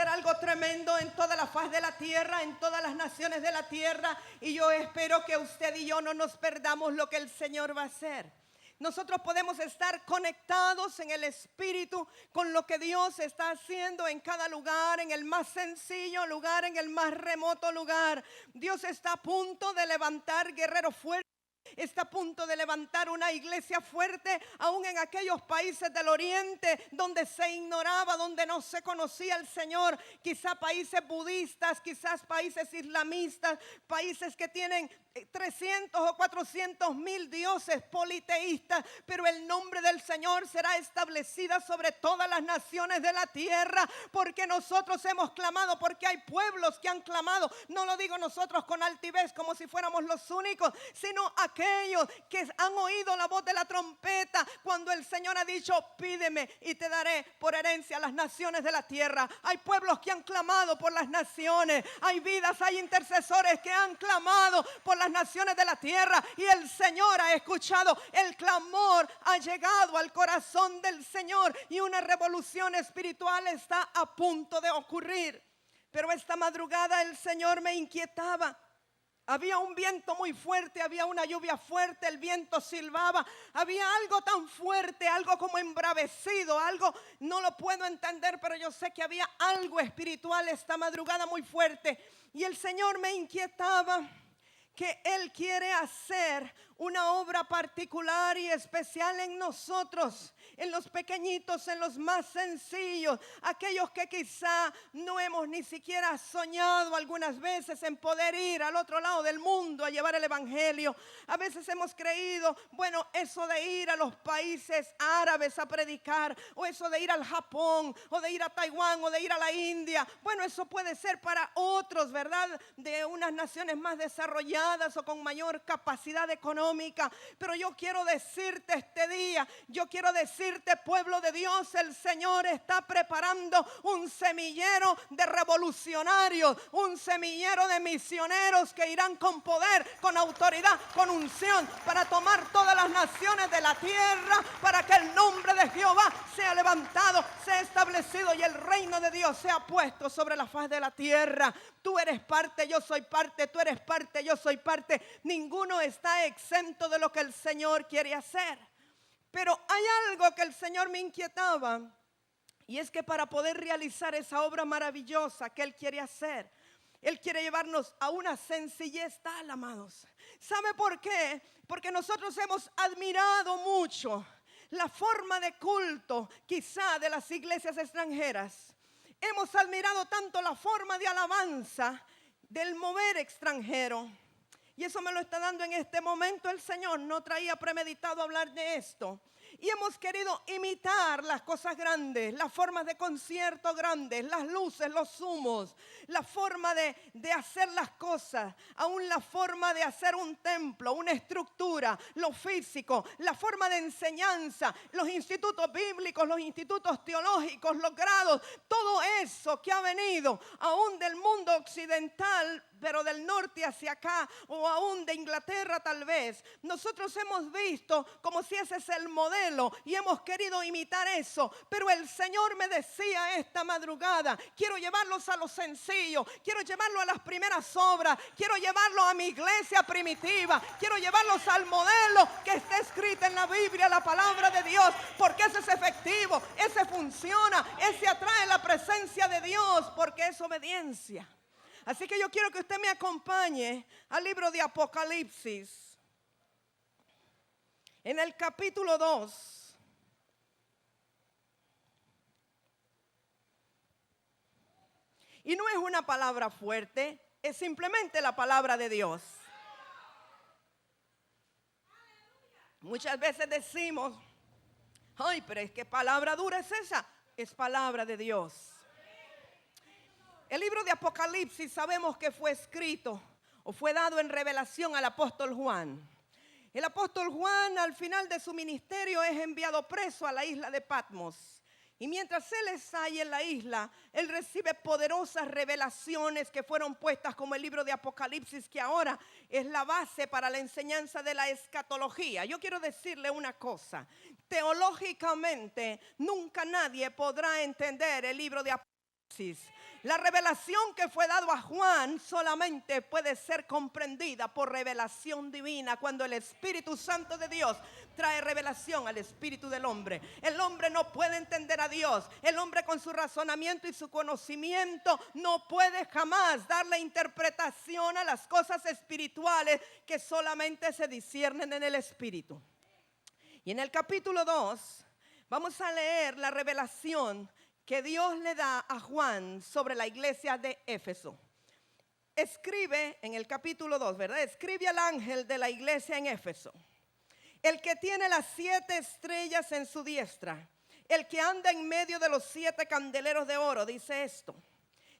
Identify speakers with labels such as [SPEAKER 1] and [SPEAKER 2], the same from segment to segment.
[SPEAKER 1] pasar algo tremendo en toda la faz de la tierra, en todas las naciones de la tierra. Y yo espero que usted y yo no nos perdamos lo que el Señor va a hacer. Nosotros podemos estar conectados en el Espíritu con lo que Dios está haciendo en cada lugar, en el más sencillo lugar, en el más remoto lugar. Dios está a punto de levantar guerreros fuertes. Está a punto de levantar una iglesia fuerte, aún en aquellos países del oriente donde se ignoraba, donde no se conocía el Señor. Quizá países budistas, quizás países islamistas, países que tienen 300 o 400 mil dioses politeístas, pero el nombre del Señor será establecida sobre todas las naciones de la tierra, porque nosotros hemos clamado, porque hay pueblos que han clamado. No lo digo nosotros con altivez como si fuéramos los únicos, sino aquellos que han oído la voz de la trompeta cuando el Señor ha dicho: pídeme y te daré por herencia las naciones de la tierra. Hay pueblos que han clamado por las naciones, hay vidas, hay intercesores que han clamado por las naciones de la tierra, y el Señor ha escuchado. El clamor ha llegado al corazón del Señor y una revolución espiritual está a punto de ocurrir. Pero esta madrugada el Señor me inquietaba. Había un viento muy fuerte, había una lluvia fuerte, el viento silbaba, había algo tan fuerte, algo como embravecido, algo, no lo puedo entender, pero yo sé que había algo espiritual esta madrugada muy fuerte. Y el Señor me inquietaba que Él quiere hacer una obra particular y especial en nosotros, en los pequeñitos, en los más sencillos, aquellos que quizá no hemos ni siquiera soñado algunas veces en poder ir al otro lado del mundo a llevar el evangelio. A veces hemos creído, bueno, eso de ir a los países árabes a predicar, o eso de ir al Japón, o de ir a Taiwán, o de ir a la India, bueno, eso puede ser para otros, ¿verdad? De unas naciones más desarrolladas o con mayor capacidad económica. Pero yo quiero decirte este día, yo quiero decirte, pueblo de Dios, el Señor está preparando un semillero de revolucionarios, un semillero de misioneros que irán con poder, con autoridad, con unción, para tomar todas las naciones de la tierra, para que el nombre de Jehová sea levantado, sea establecido y el reino de Dios sea puesto sobre la faz de la tierra. Tú eres parte, yo soy parte, tú eres parte, yo soy parte. Ninguno está exento de lo que el Señor quiere hacer. Pero hay algo que el Señor me inquietaba, y es que para poder realizar esa obra maravillosa que Él quiere hacer, Él quiere llevarnos a una sencillez tal, amados. ¿Sabe por qué? Porque nosotros hemos admirado mucho la forma de culto quizá de las iglesias extranjeras. Hemos admirado tanto la forma de alabanza del mover extranjero. Y eso me lo está dando en este momento el Señor. No traía premeditado hablar de esto. Y hemos querido imitar las cosas grandes, las formas de concierto grandes, las luces, los humos, la forma de hacer las cosas, aún la forma de hacer un templo, una estructura, lo físico, la forma de enseñanza, los institutos bíblicos, los institutos teológicos, los grados, todo eso que ha venido aún del mundo occidental, pero del norte hacia acá, o aún de Inglaterra tal vez. Nosotros hemos visto como si ese es el modelo y hemos querido imitar eso. Pero el Señor me decía esta madrugada: quiero llevarlos a lo sencillo, quiero llevarlo a las primeras obras, quiero llevarlo a mi iglesia primitiva, quiero llevarlos al modelo que está escrito en la Biblia, la palabra de Dios, porque ese es efectivo, ese funciona, ese atrae la presencia de Dios, porque es obediencia. Así que yo quiero que usted me acompañe al libro de Apocalipsis, en el capítulo 2. Y no es una palabra fuerte, es simplemente la palabra de Dios. Muchas veces decimos: ay, pero es que palabra dura es esa. Es palabra de Dios. El libro de Apocalipsis sabemos que fue escrito o fue dado en revelación al apóstol Juan. El apóstol Juan, al final de su ministerio, es enviado preso a la isla de Patmos. Y mientras él está ahí en la isla, él recibe poderosas revelaciones que fueron puestas como el libro de Apocalipsis, que ahora es la base para la enseñanza de la escatología. Yo quiero decirle una cosa: teológicamente nunca nadie podrá entender el libro de Apocalipsis Apocalipsis. La revelación que fue dado a Juan solamente puede ser comprendida por revelación divina, cuando el Espíritu Santo de Dios trae revelación al espíritu del hombre. El hombre no puede entender a Dios. El hombre con su razonamiento y su conocimiento no puede jamás darle interpretación a las cosas espirituales que solamente se disciernen en el espíritu. Y en el capítulo 2 vamos a leer la revelación que Dios le da a Juan sobre la iglesia de Éfeso. Escribe en el capítulo 2, ¿verdad? Escribe al ángel de la iglesia en Éfeso: el que tiene las 7 estrellas en su diestra, el que anda en medio de los 7 candeleros de oro, dice esto: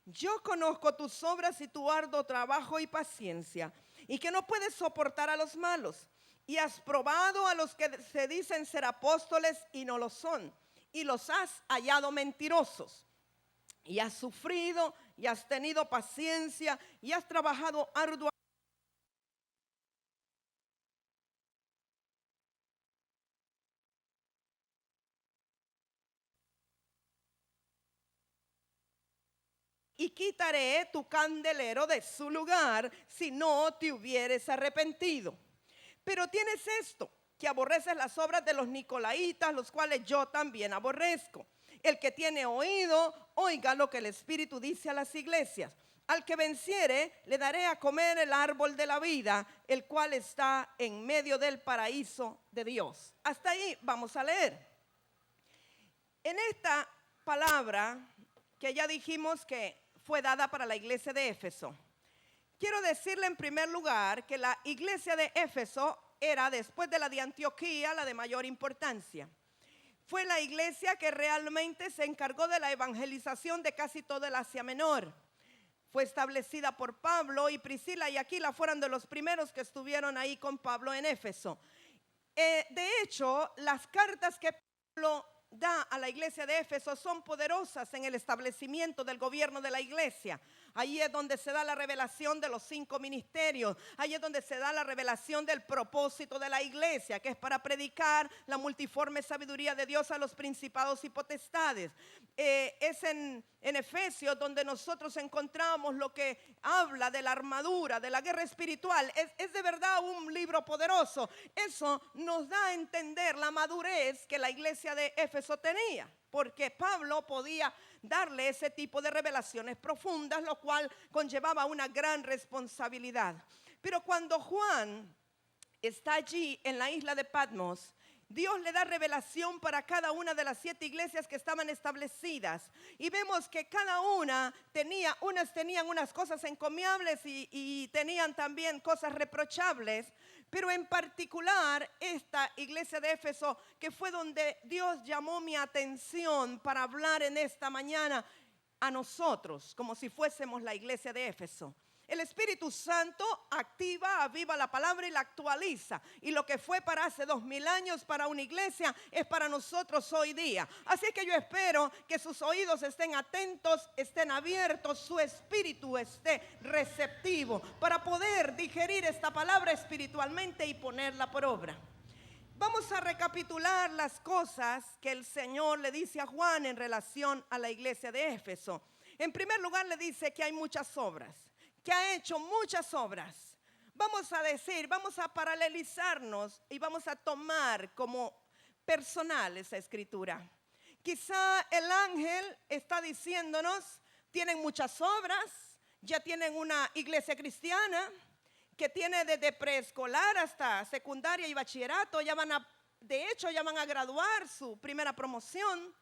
[SPEAKER 1] yo conozco tus obras y tu arduo trabajo y paciencia, y que no puedes soportar a los malos, y has probado a los que se dicen ser apóstoles y no lo son, y los has hallado mentirosos, y has sufrido y has tenido paciencia y has trabajado arduamente y quitaré tu candelero de su lugar si no te hubieres arrepentido. Pero tienes esto, que aborreces las obras de los nicolaítas, los cuales yo también aborrezco. El que tiene oído, oiga lo que el Espíritu dice a las iglesias. Al que venciere, le daré a comer el árbol de la vida, el cual está en medio del paraíso de Dios. Hasta ahí vamos a leer. En esta palabra que ya dijimos que fue dada para la iglesia de Éfeso, quiero decirle en primer lugar que la iglesia de Éfeso era, después de la de Antioquía, la de mayor importancia. Fue la iglesia que realmente se encargó de la evangelización de casi todo el Asia Menor. Fue establecida por Pablo, y Priscila y Aquila fueron de los primeros que estuvieron ahí con Pablo en Éfeso. De hecho, las cartas que Pablo da a la iglesia de Éfeso son poderosas en el establecimiento del gobierno de la iglesia. Ahí es donde se da la revelación de los 5 ministerios. Ahí es donde se da la revelación del propósito de la iglesia, que es para predicar la multiforme sabiduría de Dios a los principados y potestades. Es en Efesios donde nosotros encontramos lo que habla de la armadura, de la guerra espiritual. Es de verdad un libro poderoso. Eso nos da a entender la madurez que la iglesia de Éfeso tenía, porque Pablo podía darle ese tipo de revelaciones profundas, lo cual conllevaba una gran responsabilidad. Pero cuando Juan está allí en la isla de Patmos, Dios le da revelación para cada una de las 7 iglesias que estaban establecidas. Y vemos que cada una unas tenían unas cosas encomiables y tenían también cosas reprochables. Pero en particular esta iglesia de Éfeso, que fue donde Dios llamó mi atención para hablar en esta mañana a nosotros, como si fuésemos la iglesia de Éfeso. El Espíritu Santo activa, aviva la palabra y la actualiza. Y lo que fue para hace 2000 años para una iglesia es para nosotros hoy día. Así que yo espero que sus oídos estén atentos, estén abiertos, su espíritu esté receptivo para poder digerir esta palabra espiritualmente y ponerla por obra. Vamos a recapitular las cosas que el Señor le dice a Juan en relación a la iglesia de Éfeso. En primer lugar, le dice que hay muchas obras, que ha hecho muchas obras. Vamos a paralelizarnos y vamos a tomar como personal esa escritura. Quizá el ángel está diciéndonos: tienen muchas obras, ya tienen una iglesia cristiana que tiene desde preescolar hasta secundaria y bachillerato, de hecho ya van a graduar su primera promoción.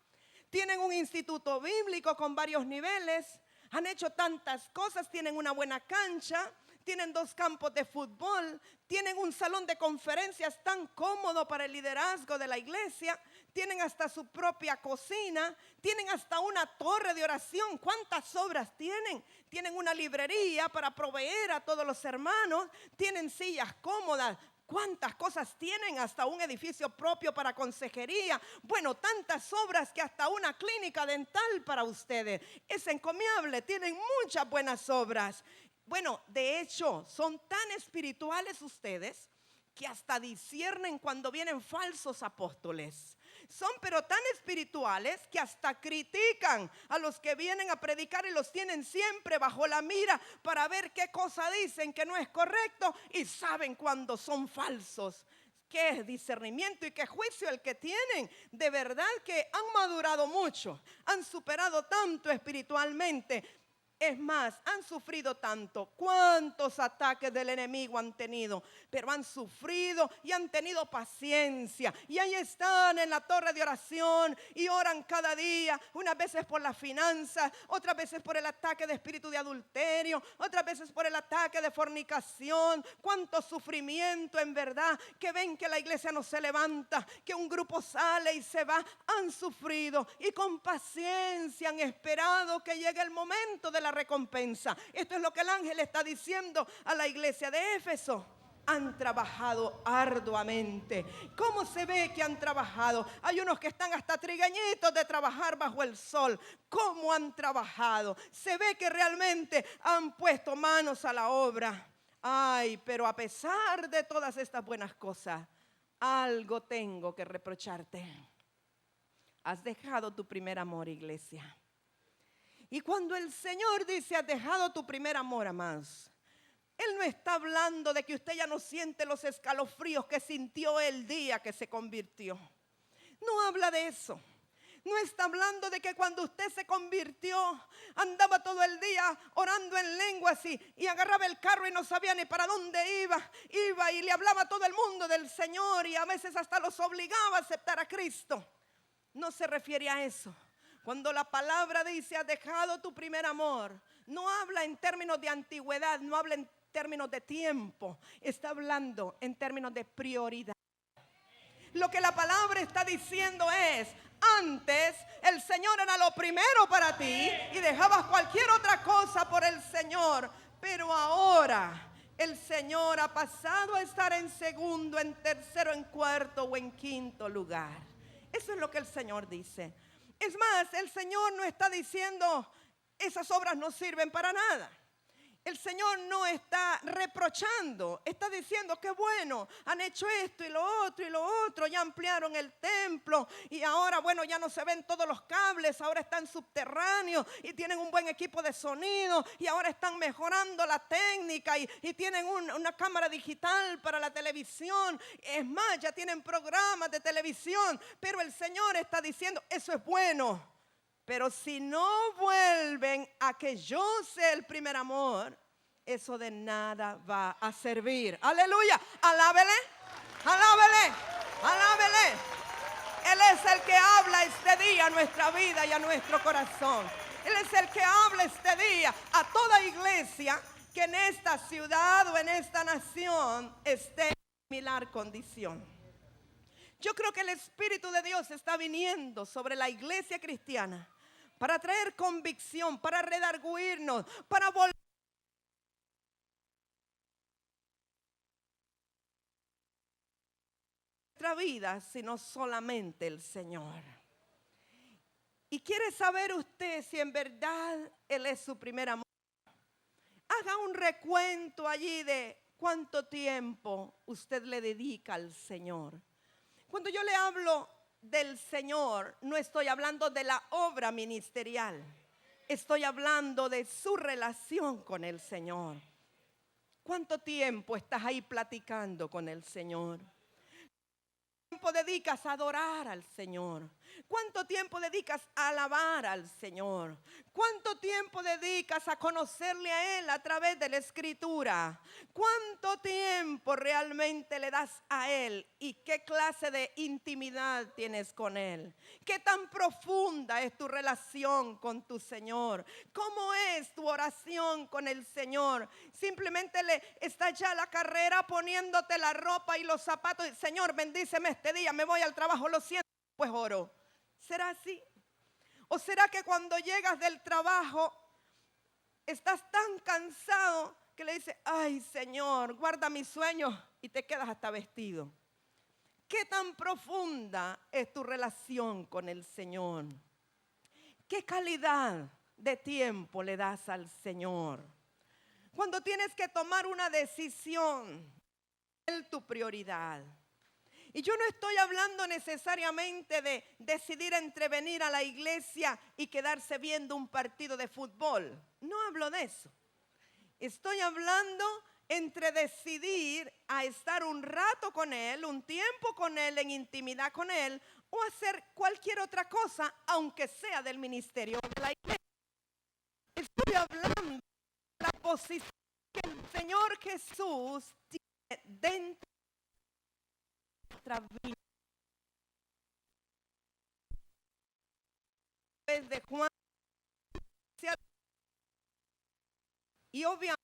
[SPEAKER 1] Tienen un instituto bíblico con varios niveles. Han hecho tantas cosas, tienen una buena cancha, tienen 2 campos de fútbol, tienen un salón de conferencias tan cómodo para el liderazgo de la iglesia, tienen hasta su propia cocina, tienen hasta una torre de oración. ¿Cuántas obras tienen? Tienen una librería para proveer a todos los hermanos, tienen sillas cómodas. ¿Cuántas cosas tienen? Hasta un edificio propio para consejería. Bueno, tantas obras que hasta una clínica dental para ustedes. Es encomiable, tienen muchas buenas obras. Bueno, de hecho, son tan espirituales ustedes que hasta disciernen cuando vienen falsos apóstoles. Son pero tan espirituales que hasta critican a los que vienen a predicar y los tienen siempre bajo la mira para ver qué cosa dicen que no es correcto y saben cuando son falsos. Qué discernimiento y qué juicio el que tienen. De verdad que han madurado mucho, han superado tanto espiritualmente. Es más, han sufrido tanto. ¿Cuántos ataques del enemigo han tenido? Pero han sufrido y han tenido paciencia. Y ahí están en la torre de oración y oran cada día. Unas veces por las finanzas, otras veces por el ataque de espíritu de adulterio, otras veces por el ataque de fornicación. Cuánto sufrimiento en verdad. Que ven que la iglesia no se levanta, que un grupo sale y se va. Han sufrido y con paciencia han esperado que llegue el momento de la recompensa. Esto es lo que el ángel está diciendo a la iglesia de Éfeso. Han trabajado arduamente. ¿Cómo se ve que han trabajado? Hay unos que están hasta trigueñitos de trabajar bajo el sol. ¿Cómo han trabajado? Se ve que realmente han puesto manos a la obra. Ay, pero a pesar de todas estas buenas cosas, algo tengo que reprocharte. Has dejado tu primer amor, iglesia. Y cuando el Señor dice, has dejado tu primer amor, amados, Él no está hablando de que usted ya no siente los escalofríos que sintió el día que se convirtió. No habla de eso. No está hablando de que cuando usted se convirtió, andaba todo el día orando en lenguas y agarraba el carro y no sabía ni para dónde iba. Iba y le hablaba a todo el mundo del Señor y a veces hasta los obligaba a aceptar a Cristo. No se refiere a eso. Cuando la palabra dice, has dejado tu primer amor, no habla en términos de antigüedad, no habla en términos de tiempo, está hablando en términos de prioridad. Lo que la palabra está diciendo es, antes el Señor era lo primero para ti y dejabas cualquier otra cosa por el Señor, pero ahora el Señor ha pasado a estar en segundo, en tercero, en cuarto o en quinto lugar. Eso es lo que el Señor dice. Es más, el Señor no está diciendo, esas obras no sirven para nada. El Señor no está reprochando, está diciendo que bueno, han hecho esto y lo otro, ya ampliaron el templo y ahora bueno, ya no se ven todos los cables, ahora están subterráneos y tienen un buen equipo de sonido y ahora están mejorando la técnica y tienen una cámara digital para la televisión. Es más, ya tienen programas de televisión, pero el Señor está diciendo, eso es bueno. Pero si no vuelven a que yo sea el primer amor, eso de nada va a servir. Aleluya, alábele, alábele, alábele. Él es el que habla este día a nuestra vida y a nuestro corazón. Él es el que habla este día a toda iglesia que en esta ciudad o en esta nación esté en similar condición. Yo creo que el Espíritu de Dios está viniendo sobre la iglesia cristiana para traer convicción, para redarguirnos, para volver nuestra vida, sino solamente el Señor. Y quiere saber usted si en verdad Él es su primer amor. Haga un recuento allí de cuánto tiempo usted le dedica al Señor. Cuando yo le hablo del Señor, no estoy hablando de la obra ministerial. Estoy hablando de su relación con el Señor. ¿Cuánto tiempo estás ahí platicando con el Señor? ¿Cuánto tiempo dedicas a adorar al Señor? ¿Cuánto tiempo dedicas a alabar al Señor? ¿Cuánto tiempo dedicas a conocerle a Él a través de la Escritura? ¿Cuánto tiempo realmente le das a Él? ¿Y qué clase de intimidad tienes con Él? ¿Qué tan profunda es tu relación con tu Señor? ¿Cómo es tu oración con el Señor? Simplemente le estás ya a la carrera poniéndote la ropa y los zapatos. Señor, bendíceme este día, me voy al trabajo, lo siento, pues oro. ¿Será así? ¿O será que cuando llegas del trabajo estás tan cansado que le dices, ay Señor, guarda mis sueños y te quedas hasta vestido? ¿Qué tan profunda es tu relación con el Señor? ¿Qué calidad de tiempo le das al Señor? Cuando tienes que tomar una decisión, Él tu prioridad. Y yo no estoy hablando necesariamente de decidir entre venir a la iglesia y quedarse viendo un partido de fútbol. No hablo de eso. Estoy hablando entre decidir a estar un rato con Él, un tiempo con Él, en intimidad con Él, o hacer cualquier otra cosa, aunque sea del ministerio de la iglesia. Estoy hablando de la posición que el Señor Jesús tiene dentro de nuestra vida. De Juan, y obviamente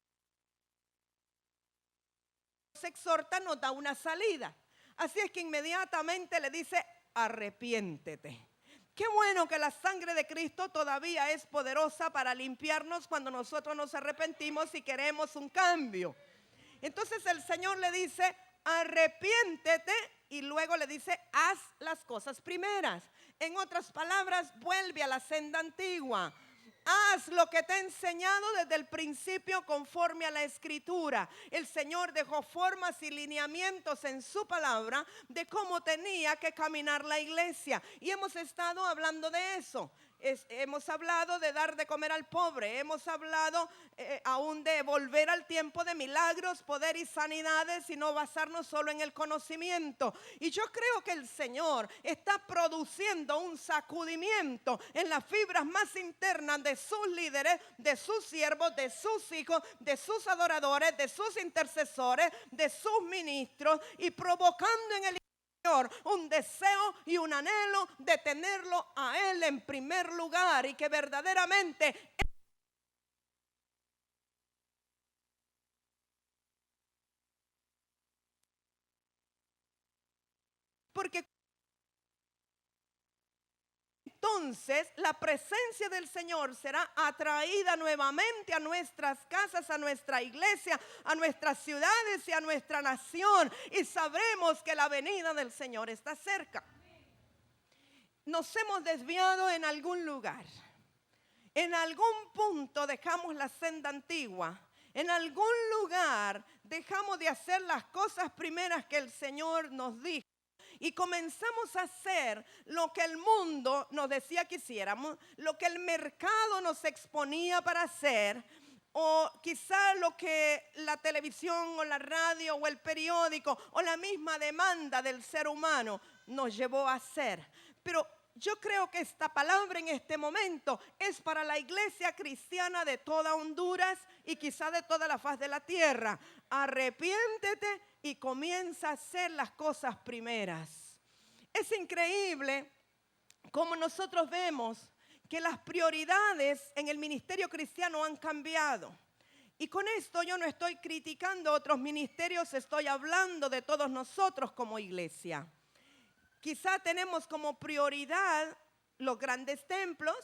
[SPEAKER 1] nos exhorta, nos da una salida. Así es que inmediatamente le dice: arrepiéntete. Qué bueno que la sangre de Cristo todavía es poderosa para limpiarnos cuando nosotros nos arrepentimos y queremos un cambio. Entonces el Señor le dice: arrepiéntete, y luego le dice: haz las cosas primeras. En otras palabras, vuelve a la senda antigua. Haz lo que te he enseñado desde el principio conforme a la Escritura. El Señor dejó formas y lineamientos en su palabra de cómo tenía que caminar la iglesia. Y hemos estado hablando de eso. Hemos hablado de dar de comer al pobre. Hemos hablado aún de volver al tiempo de milagros, poder y sanidades, y no basarnos solo en el conocimiento. Y yo creo que el Señor está produciendo un sacudimiento en las fibras más internas de sus líderes, de sus siervos, de sus hijos, de sus adoradores, de sus intercesores, de sus ministros, y provocando en el un deseo y un anhelo de tenerlo a Él en primer lugar, y que verdaderamente, porque entonces la presencia del Señor será atraída nuevamente a nuestras casas, a nuestra iglesia, a nuestras ciudades y a nuestra nación, y sabremos que la venida del Señor está cerca. Nos hemos desviado en algún lugar, en algún punto dejamos la senda antigua, en algún lugar dejamos de hacer las cosas primeras que el Señor nos dijo, y comenzamos a hacer lo que el mundo nos decía que hiciéramos, lo que el mercado nos exponía para hacer, o quizá lo que la televisión o la radio o el periódico o la misma demanda del ser humano nos llevó a hacer. Pero yo creo que esta palabra en este momento es para la iglesia cristiana de toda Honduras y quizá de toda la faz de la tierra. Arrepiéntete y comienza a hacer las cosas primeras. Es increíble cómo nosotros vemos que las prioridades en el ministerio cristiano han cambiado. Y con esto yo no estoy criticando otros ministerios, estoy hablando de todos nosotros como iglesia. Quizá tenemos como prioridad los grandes templos,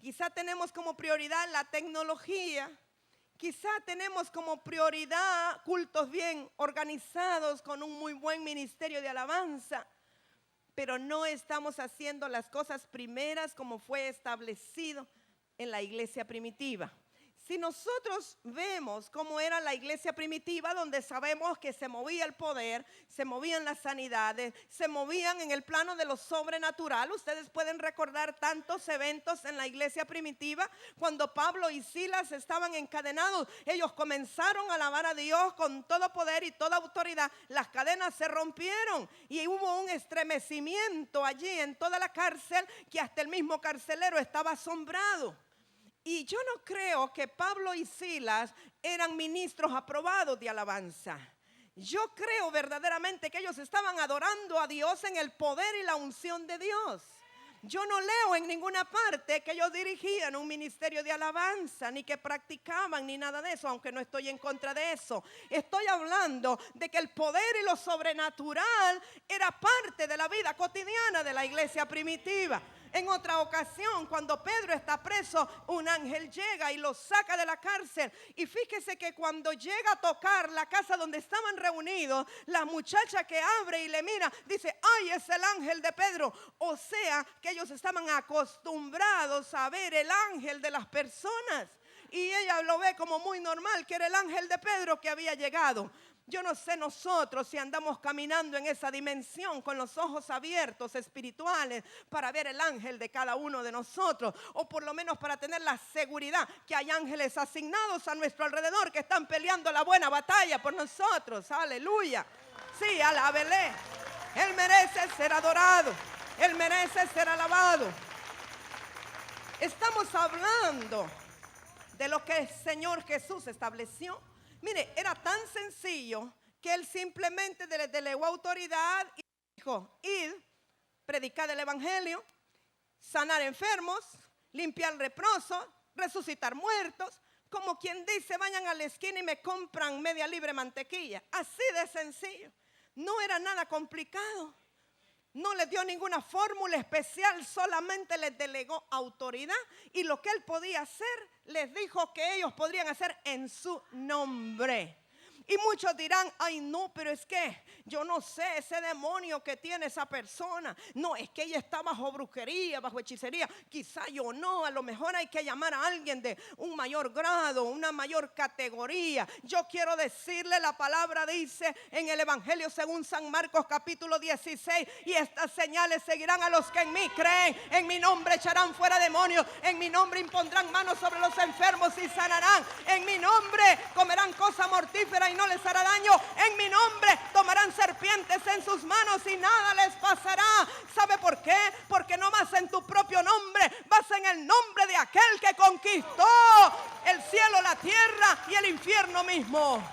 [SPEAKER 1] quizá tenemos como prioridad la tecnología, quizá tenemos como prioridad cultos bien organizados con un muy buen ministerio de alabanza, pero no estamos haciendo las cosas primeras como fue establecido en la iglesia primitiva. Si nosotros vemos cómo era la iglesia primitiva, donde sabemos que se movía el poder, se movían las sanidades, se movían en el plano de lo sobrenatural. Ustedes pueden recordar tantos eventos en la iglesia primitiva. Cuando Pablo y Silas estaban encadenados, ellos comenzaron a alabar a Dios con todo poder y toda autoridad. Las cadenas se rompieron y hubo un estremecimiento allí en toda la cárcel, que hasta el mismo carcelero estaba asombrado. Y yo no creo que Pablo y Silas eran ministros aprobados de alabanza. Yo creo verdaderamente que ellos estaban adorando a Dios en el poder y la unción de Dios. Yo no leo en ninguna parte que ellos dirigían un ministerio de alabanza, ni que practicaban, ni nada de eso, aunque no estoy en contra de eso. Estoy hablando de que el poder y lo sobrenatural era parte de la vida cotidiana de la iglesia primitiva. En otra ocasión, cuando Pedro está preso, un ángel llega y lo saca de la cárcel. Y fíjese que cuando llega a tocar la casa donde estaban reunidos, la muchacha que abre y le mira, dice: ¡ay, es el ángel de Pedro! O sea, que ellos estaban acostumbrados a ver el ángel de las personas. Y ella lo ve como muy normal, que era el ángel de Pedro que había llegado. Yo no sé nosotros si andamos caminando en esa dimensión con los ojos abiertos espirituales para ver el ángel de cada uno de nosotros, o por lo menos para tener la seguridad que hay ángeles asignados a nuestro alrededor que están peleando la buena batalla por nosotros. Aleluya. Sí, alábele. Él merece ser adorado. Él merece ser alabado. Estamos hablando de lo que el Señor Jesús estableció. Mire, era tan sencillo que Él simplemente le delegó autoridad y dijo: id, predicar el evangelio, sanar enfermos, limpiar leprosos, resucitar muertos. Como quien dice: vayan a la esquina y me compran media libre mantequilla. Así de sencillo. No era nada complicado. No les dio ninguna fórmula especial, solamente les delegó autoridad, y lo que Él podía hacer, les dijo que ellos podrían hacer en su nombre. Y muchos dirán: ay no, pero es que yo no sé, ese demonio que tiene esa persona, no, es que ella está bajo brujería, bajo hechicería. Quizá yo no, a lo mejor hay que llamar a alguien de un mayor grado, una mayor categoría. Yo quiero decirle, la palabra dice en el Evangelio según San Marcos capítulo 16: y estas señales seguirán a los que en mí creen. En mi nombre echarán fuera demonios, en mi nombre impondrán manos sobre los enfermos y sanarán, en mi nombre comerán cosa mortífera y no les hará daño, en mi nombre tomarán serpientes en sus manos y nada les pasará. ¿Sabe por qué? Porque no vas en tu propio nombre, vas en el nombre de aquel que conquistó el cielo, la tierra y el infierno mismo.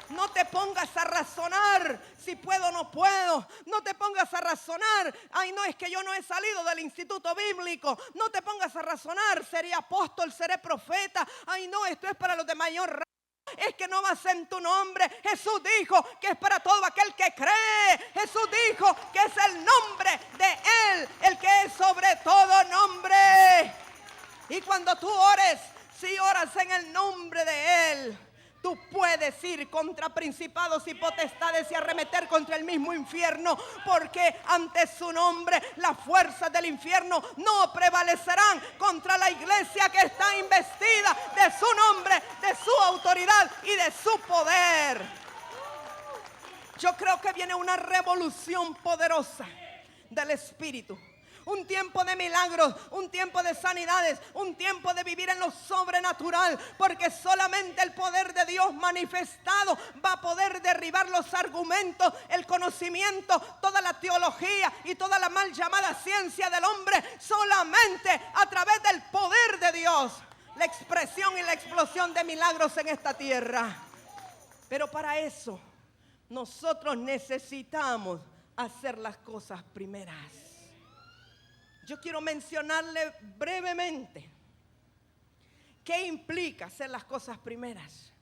[SPEAKER 1] No te pongas a razonar si puedo o no puedo. No te pongas a razonar: ay no, es que yo no he salido del instituto bíblico. No te pongas a razonar: seré apóstol, seré profeta. Ay no, esto es para los de mayor rango. Es que no vas en tu nombre. Jesús dijo que es para todo aquel que cree. Jesús dijo que es el nombre de Él el que es sobre todo nombre. Y cuando tú ores, si oras en el nombre de Él, tú puedes ir contra principados y potestades y arremeter contra el mismo infierno, porque ante su nombre las fuerzas del infierno no prevalecerán contra la iglesia que está investida de su nombre, de su autoridad y de su poder. Yo creo que viene una revolución poderosa del Espíritu. Un tiempo de milagros, un tiempo de sanidades, un tiempo de vivir en lo sobrenatural, porque solamente el poder de Dios manifestado va a poder derribar los argumentos, el conocimiento, toda la teología y toda la mal llamada ciencia del hombre. Solamente a través del poder de Dios, la expresión y la explosión de milagros en esta tierra. Pero para eso nosotros necesitamos hacer las cosas primeras. Yo quiero mencionarle brevemente qué implica hacer las cosas primeras.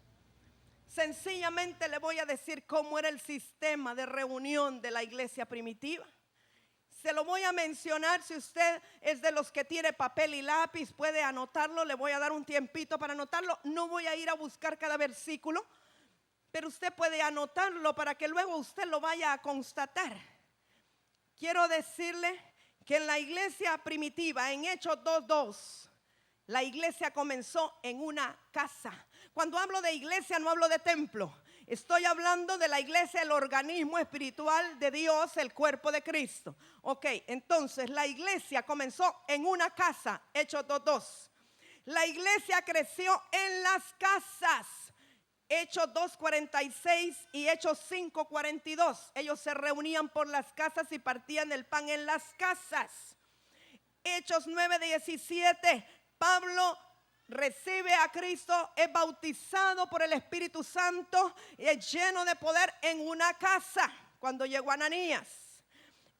[SPEAKER 1] Sencillamente le voy a decir cómo era el sistema de reunión de la iglesia primitiva. Se lo voy a mencionar. Si usted es de los que tiene papel y lápiz, puede anotarlo. Le voy a dar un tiempito para anotarlo. No voy a ir a buscar cada versículo, pero usted puede anotarlo para que luego usted lo vaya a constatar. Quiero decirle que en la iglesia primitiva, en Hechos 2:2, la iglesia comenzó en una casa. Cuando hablo de iglesia no hablo de templo. Estoy hablando de la iglesia, el organismo espiritual de Dios, el cuerpo de Cristo. Ok, entonces la iglesia comenzó en una casa, Hechos 2:2. La iglesia creció en las casas, Hechos 2:46 y Hechos 5:42. Ellos se reunían por las casas y partían el pan en las casas. Hechos 9:17. Pablo recibe a Cristo, es bautizado por el Espíritu Santo y es lleno de poder en una casa cuando llegó Ananías.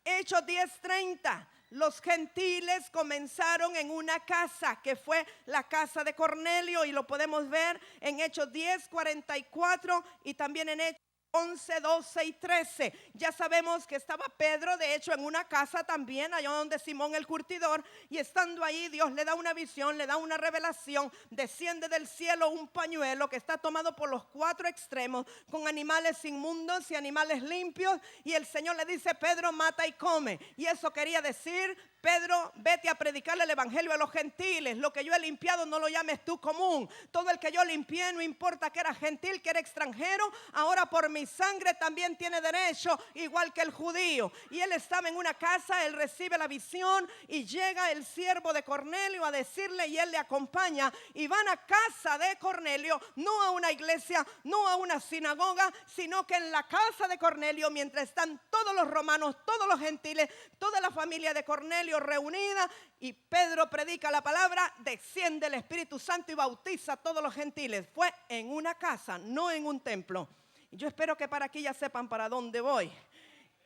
[SPEAKER 1] Hechos 10:30. Los gentiles comenzaron en una casa que fue la casa de Cornelio, y lo podemos ver en Hechos 10:44 y también en Hechos 11, 12 y 13. Ya sabemos que estaba Pedro, de hecho, en una casa también, allá donde Simón el curtidor, y estando ahí Dios le da una visión, le da una revelación. Desciende del cielo un pañuelo que está tomado por los cuatro extremos, con animales inmundos y animales limpios, y el Señor le dice: Pedro, mata y come. Y eso quería decir: Pedro, vete a predicarle el evangelio a los gentiles. Lo que yo he limpiado no lo llames tú común. Todo el que yo limpié, no importa que era gentil, que era extranjero, ahora por mi sangre también tiene derecho, igual que el judío. Y él estaba en una casa, él recibe la visión y llega el siervo de Cornelio a decirle, y él le acompaña, y van a casa de Cornelio, no a una iglesia, no a una sinagoga, sino que en la casa de Cornelio, mientras están todos los romanos, todos los gentiles, toda la familia de Cornelio reunida, y Pedro predica la palabra, desciende el Espíritu Santo y bautiza a todos los gentiles. Fue en una casa, no en un templo. Y yo espero que para aquí ya sepan para dónde voy.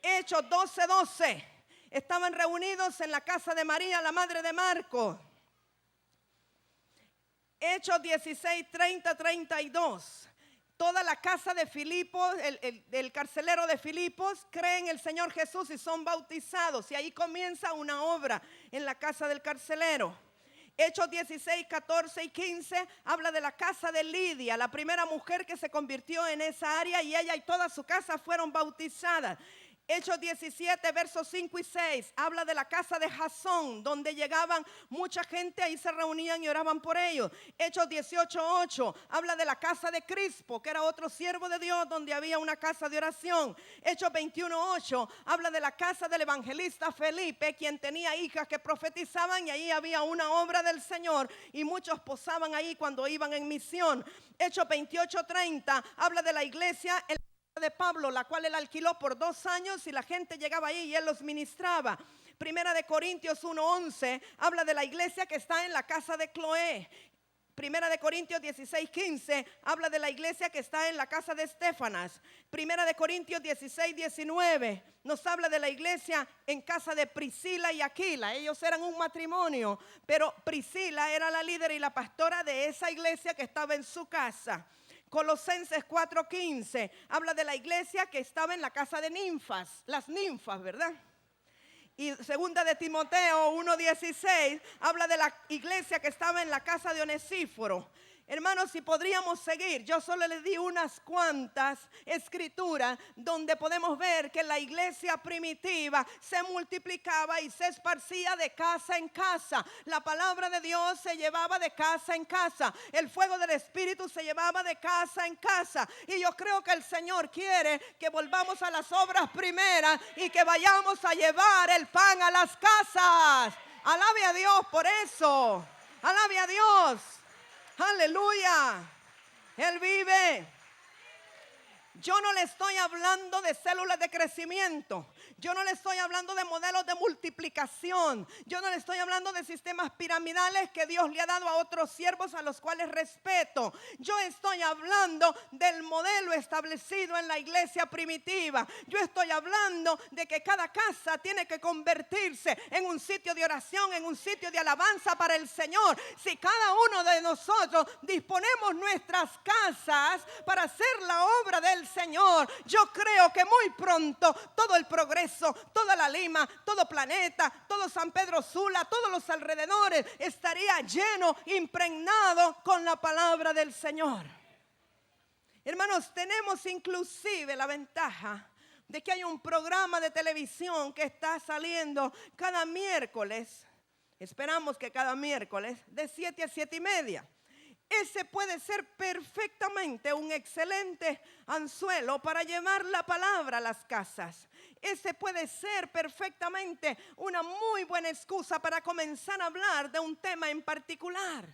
[SPEAKER 1] Hechos 12:12. Estaban reunidos en la casa de María, la madre de Marcos. Hechos 16:30-32. Toda la casa de Filipos, el carcelero de Filipos, cree en el Señor Jesús y son bautizados. Y ahí comienza una obra en la casa del carcelero. Hechos 16:14-15 habla de la casa de Lidia, la primera mujer que se convirtió en esa área, y ella y toda su casa fueron bautizadas. Hechos 17, versos 5 y 6, habla de la casa de Jasón, donde llegaban mucha gente, ahí se reunían y oraban por ellos. Hechos 18:8, habla de la casa de Crispo, que era otro siervo de Dios, donde había una casa de oración. Hechos 21:8, habla de la casa del evangelista Felipe, quien tenía hijas que profetizaban, y ahí había una obra del Señor, y muchos posaban ahí cuando iban en misión. Hechos 28:30, habla de la iglesia de Pablo, la cual él alquiló por 2 años, y la gente llegaba ahí y él los ministraba. Primera de Corintios 1:11 habla de la iglesia que está en la casa de Cloé. Primera de Corintios 16:15 habla de la iglesia que está en la casa de Estéfanas. Primera de Corintios 16:19 nos habla de la iglesia en casa de Priscila y Aquila. Ellos eran un matrimonio, pero Priscila era la líder y la pastora de esa iglesia que estaba en su casa. Colosenses 4:15 habla de la iglesia que estaba en la casa de ninfas, las ninfas, ¿verdad? Y segunda de Timoteo 1:16 habla de la iglesia que estaba en la casa de Onesíforo. Hermanos, si podríamos seguir, yo solo les di unas cuantas escrituras donde podemos ver que la iglesia primitiva se multiplicaba y se esparcía de casa en casa. La palabra de Dios se llevaba de casa en casa. El fuego del Espíritu se llevaba de casa en casa. Y yo creo que el Señor quiere que volvamos a las obras primeras y que vayamos a llevar el pan a las casas. Alabe a Dios por eso. Alabe a Dios. Aleluya, Él vive. Yo no le estoy hablando de células de crecimiento. Yo no le estoy hablando de modelos de multiplicación. Yo no le estoy hablando de sistemas piramidales que Dios le ha dado a otros siervos a los cuales respeto. Yo estoy hablando del modelo establecido en la iglesia primitiva. Yo estoy hablando de que cada casa tiene que convertirse en un sitio de oración, en un sitio de alabanza para el Señor. Si cada uno de nosotros disponemos nuestras casas para hacer la obra del Señor, yo creo que muy pronto todo el Progreso, toda la Lima, todo Planeta, todo San Pedro Sula, todos los alrededores estaría lleno, impregnado con la palabra del Señor. Hermanos, tenemos inclusive la ventaja de que hay un programa de televisión que está saliendo cada miércoles. Esperamos que cada miércoles de 7 a 7:30. Ese puede ser perfectamente un excelente anzuelo para llevar la palabra a las casas. Ese puede ser perfectamente una muy buena excusa para comenzar a hablar de un tema en particular.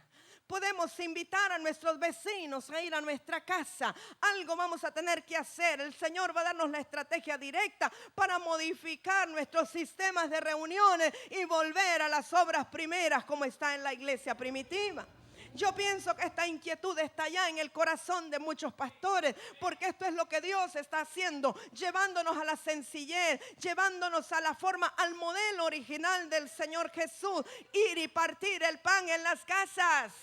[SPEAKER 1] Podemos invitar a nuestros vecinos a ir a nuestra casa. Algo vamos a tener que hacer. El Señor va a darnos la estrategia directa para modificar nuestros sistemas de reuniones y volver a las obras primeras como está en la iglesia primitiva. Yo pienso que esta inquietud está ya en el corazón de muchos pastores, porque esto es lo que Dios está haciendo, llevándonos a la sencillez, llevándonos a la forma, al modelo original del Señor Jesús, ir y partir el pan en las casas.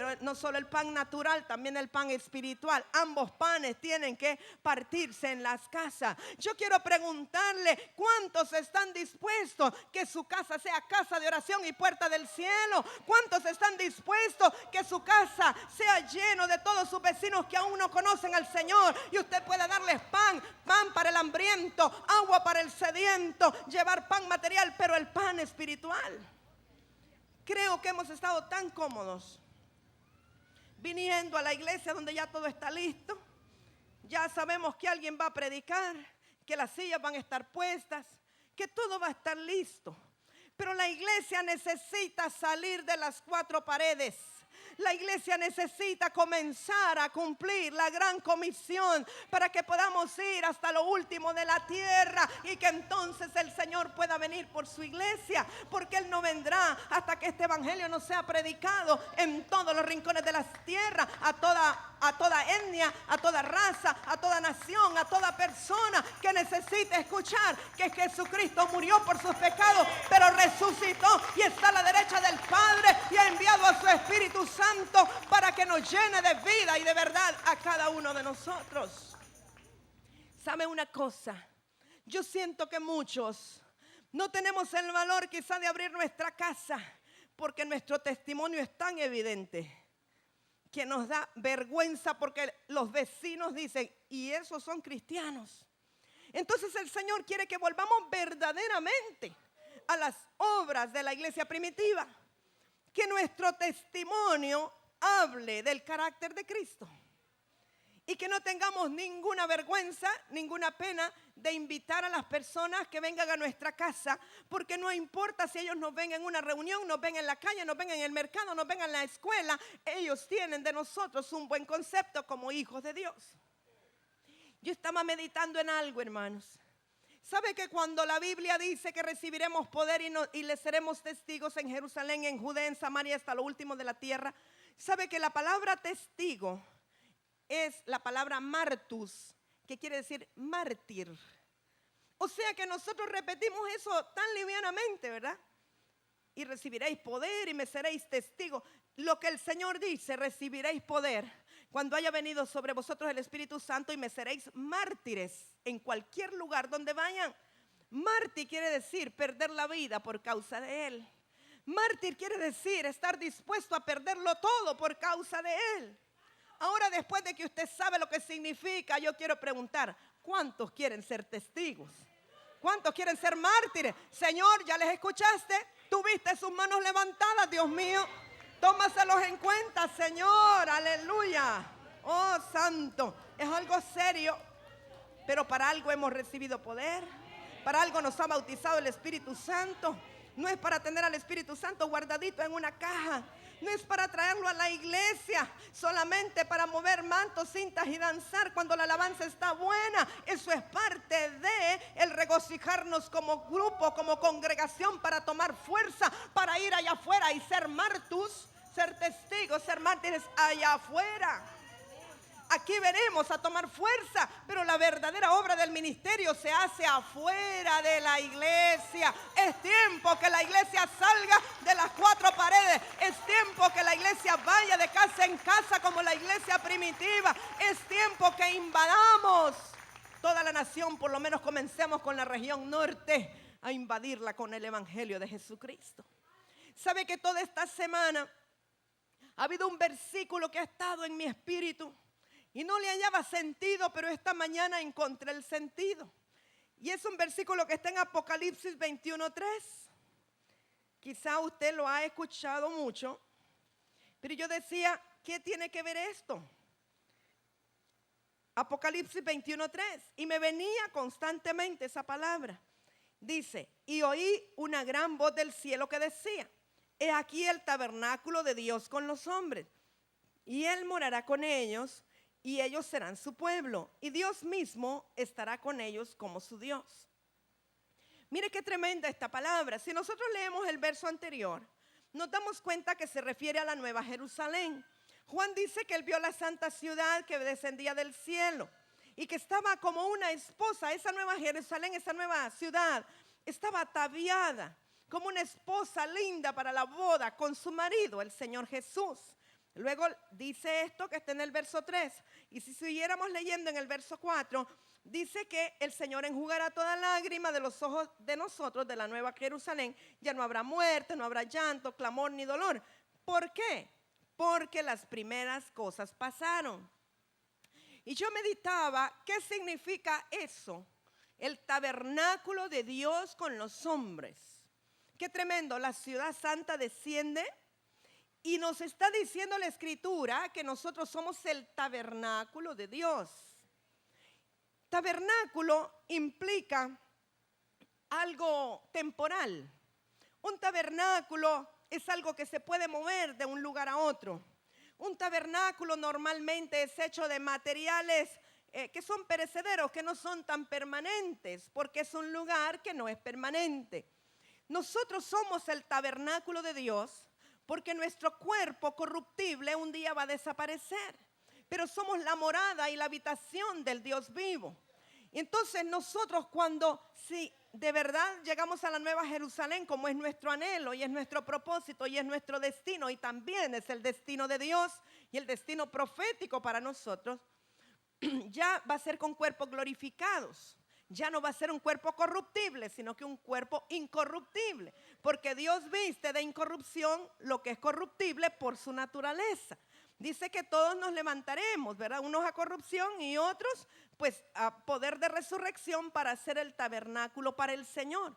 [SPEAKER 1] Pero no solo el pan natural, también el pan espiritual. Ambos panes tienen que partirse en las casas. Yo quiero preguntarle, ¿cuántos están dispuestos que su casa sea casa de oración y puerta del cielo? ¿Cuántos están dispuestos que su casa sea lleno de todos sus vecinos que aún no conocen al Señor? Y usted pueda darles pan para el hambriento, agua para el sediento, llevar pan material, pero el pan espiritual. Creo que hemos estado tan cómodos viniendo a la iglesia donde ya todo está listo. Ya sabemos que alguien va a predicar, que las sillas van a estar puestas, que todo va a estar listo. Pero la iglesia necesita salir de las cuatro paredes. La iglesia necesita comenzar a cumplir la gran comisión para que podamos ir hasta lo último de la tierra y que entonces el Señor pueda venir por su iglesia, porque Él no vendrá hasta que este evangelio no sea predicado en todos los rincones de la tierra, a toda etnia, a toda raza, a toda nación, a toda persona que necesite escuchar que Jesucristo murió por sus pecados, pero resucitó y está a la derecha del Padre y ha enviado a su Espíritu Santo para que nos llene de vida y de verdad a cada uno de nosotros. ¿Sabe una cosa? Yo siento que muchos no tenemos el valor quizá de abrir nuestra casa porque nuestro testimonio es tan evidente que nos da vergüenza porque los vecinos dicen, y esos son cristianos. Entonces el Señor quiere que volvamos verdaderamente a las obras de la iglesia primitiva. Que nuestro testimonio hable del carácter de Cristo. Y que no tengamos ninguna vergüenza, ninguna pena de invitar a las personas que vengan a nuestra casa, porque no importa si ellos nos ven en una reunión, nos ven en la calle, nos ven en el mercado, nos ven en la escuela, ellos tienen de nosotros un buen concepto como hijos de Dios. Yo estaba meditando en algo, hermanos. ¿Sabe que cuando la Biblia dice que recibiremos poder y le seremos testigos en Jerusalén, en Judea, en Samaria, hasta lo último de la tierra? ¿Sabe que la palabra testigo es la palabra martus, que quiere decir mártir? O sea que nosotros repetimos eso tan livianamente, ¿verdad? Y recibiréis poder y me seréis testigos. Lo que el Señor dice, recibiréis poder cuando haya venido sobre vosotros el Espíritu Santo y me seréis mártires en cualquier lugar donde vayan. Mártir quiere decir perder la vida por causa de Él. Mártir quiere decir estar dispuesto a perderlo todo por causa de Él. Ahora, después de que usted sabe lo que significa, yo quiero preguntar, ¿cuántos quieren ser testigos? ¿Cuántos quieren ser mártires? Señor, ¿ya les escuchaste? ¿Tuviste sus manos levantadas, Dios mío? Tómaselos en cuenta, Señor, aleluya. Oh, santo, es algo serio, pero para algo hemos recibido poder, para algo nos ha bautizado el Espíritu Santo. No es para tener al Espíritu Santo guardadito en una caja, no es para traerlo a la iglesia solamente para mover mantos, cintas y danzar cuando la alabanza está buena. Eso es parte de el regocijarnos como grupo, como congregación, para tomar fuerza, para ir allá afuera y ser martus, ser testigos, ser mártires allá afuera. Aquí venimos a tomar fuerza, pero la verdadera obra del ministerio se hace afuera de la iglesia. Es tiempo que la iglesia salga de las cuatro paredes. Es tiempo que la iglesia vaya de casa en casa como la iglesia primitiva. Es tiempo que invadamos toda la nación, por lo menos comencemos con la región norte, a invadirla con el evangelio de Jesucristo. ¿Sabe que toda esta semana ha habido un versículo que ha estado en mi espíritu? Y no le hallaba sentido, pero esta mañana encontré el sentido. Y es un versículo que está en Apocalipsis 21:3. Quizá usted lo ha escuchado mucho, pero yo decía, ¿qué tiene que ver esto? Apocalipsis 21:3. Y me venía constantemente esa palabra. Dice, y oí una gran voz del cielo que decía, he aquí el tabernáculo de Dios con los hombres, y Él morará con ellos, y ellos serán su pueblo, y Dios mismo estará con ellos como su Dios. Mire qué tremenda esta palabra. Si nosotros leemos el verso anterior, nos damos cuenta que se refiere a la Nueva Jerusalén. Juan dice que él vio la santa ciudad que descendía del cielo y que estaba como una esposa. Esa Nueva Jerusalén, esa nueva ciudad, estaba ataviada como una esposa linda para la boda con su marido, el Señor Jesús. Luego dice esto que está en el verso 3. Y si siguiéramos leyendo en el verso 4, dice que el Señor enjugará toda lágrima de los ojos de nosotros, de la nueva Jerusalén. Ya no habrá muerte, no habrá llanto, clamor ni dolor. ¿Por qué? Porque las primeras cosas pasaron. Y yo meditaba, ¿qué significa eso? El tabernáculo de Dios con los hombres. Qué tremendo, la ciudad santa desciende y nos está diciendo la Escritura que nosotros somos el tabernáculo de Dios. Tabernáculo implica algo temporal. Un tabernáculo es algo que se puede mover de un lugar a otro. Un tabernáculo normalmente es hecho de materiales que son perecederos, que no son tan permanentes, porque es un lugar que no es permanente. Nosotros somos el tabernáculo de Dios porque nuestro cuerpo corruptible un día va a desaparecer, pero somos la morada y la habitación del Dios vivo. Y entonces nosotros si de verdad llegamos a la Nueva Jerusalén, como es nuestro anhelo y es nuestro propósito y es nuestro destino y también es el destino de Dios y el destino profético para nosotros, ya va a ser con cuerpos glorificados. Ya no va a ser un cuerpo corruptible, sino que un cuerpo incorruptible, porque Dios viste de incorrupción lo que es corruptible por su naturaleza. Dice que todos nos levantaremos, ¿verdad? Unos a corrupción y otros pues a poder de resurrección para hacer el tabernáculo para el Señor.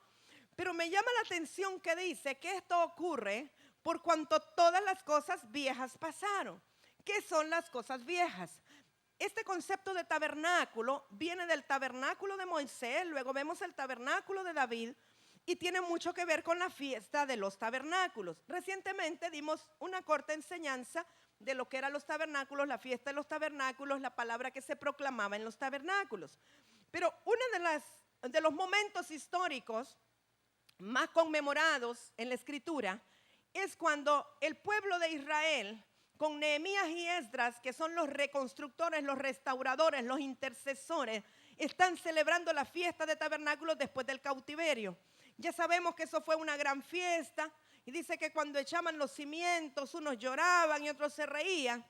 [SPEAKER 1] Pero me llama la atención que dice que esto ocurre por cuanto todas las cosas viejas pasaron. ¿Qué son las cosas viejas? Este concepto de tabernáculo viene del tabernáculo de Moisés, luego vemos el tabernáculo de David y tiene mucho que ver con la fiesta de los tabernáculos. Recientemente dimos una corta enseñanza de lo que eran los tabernáculos, la fiesta de los tabernáculos, la palabra que se proclamaba en los tabernáculos. Pero uno de los momentos históricos más conmemorados en la Escritura es cuando el pueblo de Israel, con Nehemías y Esdras, que son los reconstructores, los restauradores, los intercesores, están celebrando la fiesta de tabernáculos después del cautiverio. Ya sabemos que eso fue una gran fiesta y dice que cuando echaban los cimientos unos lloraban y otros se reían.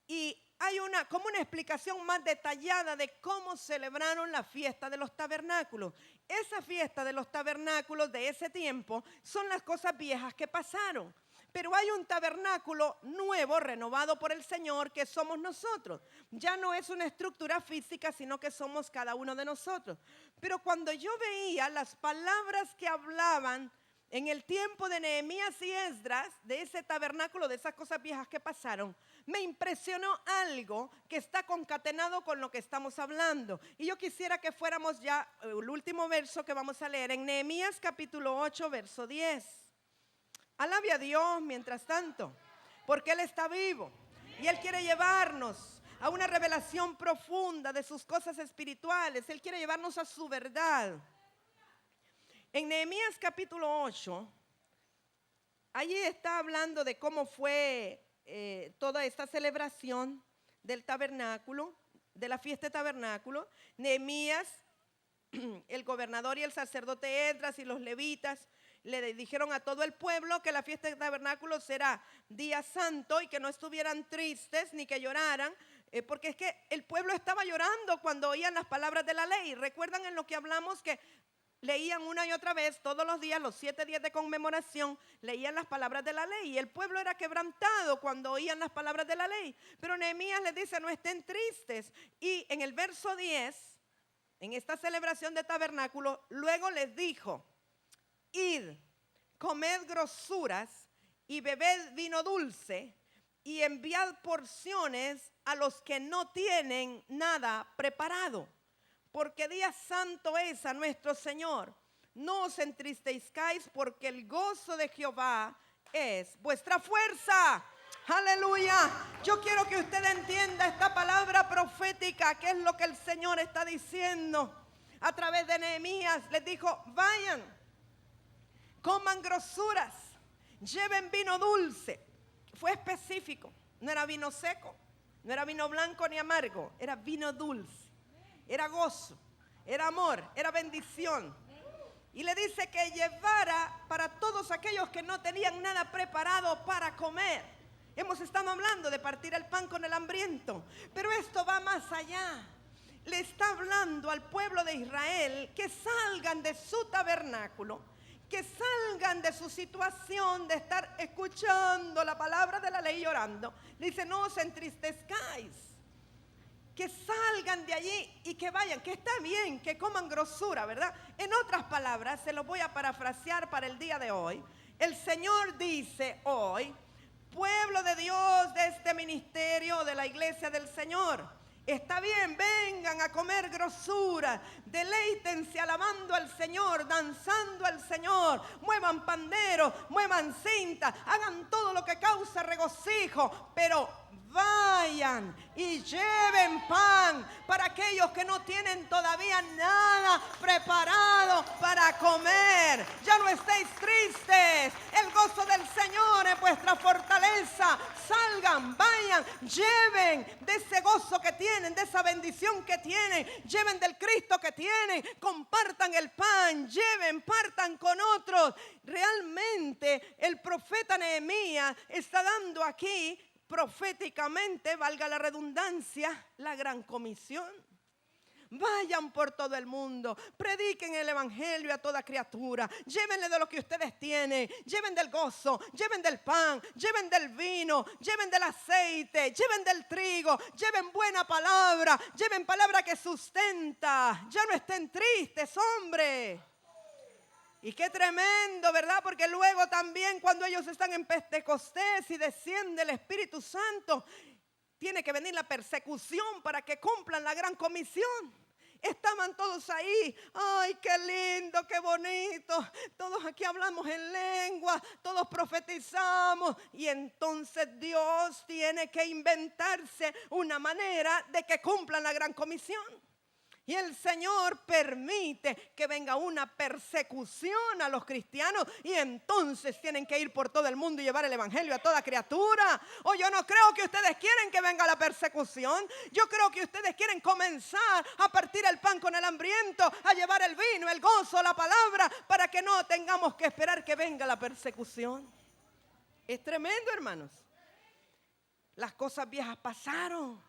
[SPEAKER 1] Y hay como una explicación más detallada de cómo celebraron la fiesta de los tabernáculos. Esa fiesta de los tabernáculos de ese tiempo son las cosas viejas que pasaron. Pero hay un tabernáculo nuevo, renovado por el Señor, que somos nosotros. Ya no es una estructura física, sino que somos cada uno de nosotros. Pero cuando yo veía las palabras que hablaban en el tiempo de Nehemías y Esdras, de ese tabernáculo, de esas cosas viejas que pasaron, me impresionó algo que está concatenado con lo que estamos hablando. Y yo quisiera que fuéramos ya el último verso que vamos a leer en Nehemías capítulo 8, verso 10. Alabe a Dios mientras tanto, porque Él está vivo y Él quiere llevarnos a una revelación profunda de sus cosas espirituales. Él quiere llevarnos a su verdad. En Nehemías capítulo 8, allí está hablando de cómo fue toda esta celebración del tabernáculo, de la fiesta de tabernáculo. Nehemías, el gobernador y el sacerdote Esdras y los levitas le dijeron a todo el pueblo que la fiesta de tabernáculos será día santo y que no estuvieran tristes ni que lloraran, porque es que el pueblo estaba llorando cuando oían las palabras de la ley. ¿Recuerdan en lo que hablamos que leían una y otra vez todos los días, los 7 días de conmemoración, leían las palabras de la ley y el pueblo era quebrantado cuando oían las palabras de la ley? Pero Nehemías les dice, no estén tristes. Y en el verso 10, en esta celebración de tabernáculo, luego les dijo, id, comed grosuras y bebed vino dulce y enviad porciones a los que no tienen nada preparado, porque día santo es a nuestro Señor. No os entristezcáis, porque el gozo de Jehová es vuestra fuerza. Aleluya. Yo quiero que usted entienda esta palabra profética, que es lo que el Señor está diciendo a través de Nehemías. Les dijo, vayan, coman grosuras, lleven vino dulce. Fue específico, no era vino seco, no era vino blanco ni amargo, era vino dulce, era gozo, era amor, era bendición. Y le dice que llevara para todos aquellos que no tenían nada preparado para comer. Hemos estado hablando de partir el pan con el hambriento, pero esto va más allá. Le está hablando al pueblo de Israel que salgan de su tabernáculo, que salgan de su situación de estar escuchando la palabra de la ley y orando. Le dice, no os entristezcáis, que salgan de allí y que vayan, que está bien, que coman grosura, ¿verdad? En otras palabras, se lo voy a parafrasear para el día de hoy. El Señor dice hoy, pueblo de Dios, de este ministerio, de la iglesia del Señor, está bien, vengan a comer grosura, deleítense alabando al Señor, danzando al Señor, muevan pandero, muevan cinta, hagan todo lo que causa regocijo, pero vayan y lleven pan para aquellos que no tienen todavía nada preparado para comer. Ya no estéis tristes, el gozo del Señor es vuestra fortaleza. Salgan, vayan, lleven de ese gozo que tienen, de esa bendición que tienen, lleven del Cristo que tienen, compartan el pan, lleven, partan con otros. Realmente el profeta Nehemías está dando aquí proféticamente, valga la redundancia, la gran comisión. Vayan por todo el mundo, prediquen el evangelio a toda criatura, llévenle de lo que ustedes tienen, lleven del gozo, lleven del pan, lleven del vino, lleven del aceite, lleven del trigo, lleven buena palabra, lleven palabra que sustenta. Ya no estén tristes, hombre. Y qué tremendo, ¿verdad? Porque luego también cuando ellos están en Pentecostés y desciende el Espíritu Santo, tiene que venir la persecución para que cumplan la gran comisión. Estaban todos ahí, ay, qué lindo, qué bonito, todos aquí hablamos en lengua, todos profetizamos, y entonces Dios tiene que inventarse una manera de que cumplan la gran comisión. Y el Señor permite que venga una persecución a los cristianos y entonces tienen que ir por todo el mundo y llevar el evangelio a toda criatura. O yo no creo que ustedes quieren que venga la persecución. Yo creo que ustedes quieren comenzar a partir el pan con el hambriento, a llevar el vino, el gozo, la palabra, para que no tengamos que esperar que venga la persecución. Es tremendo, hermanos. Las cosas viejas pasaron.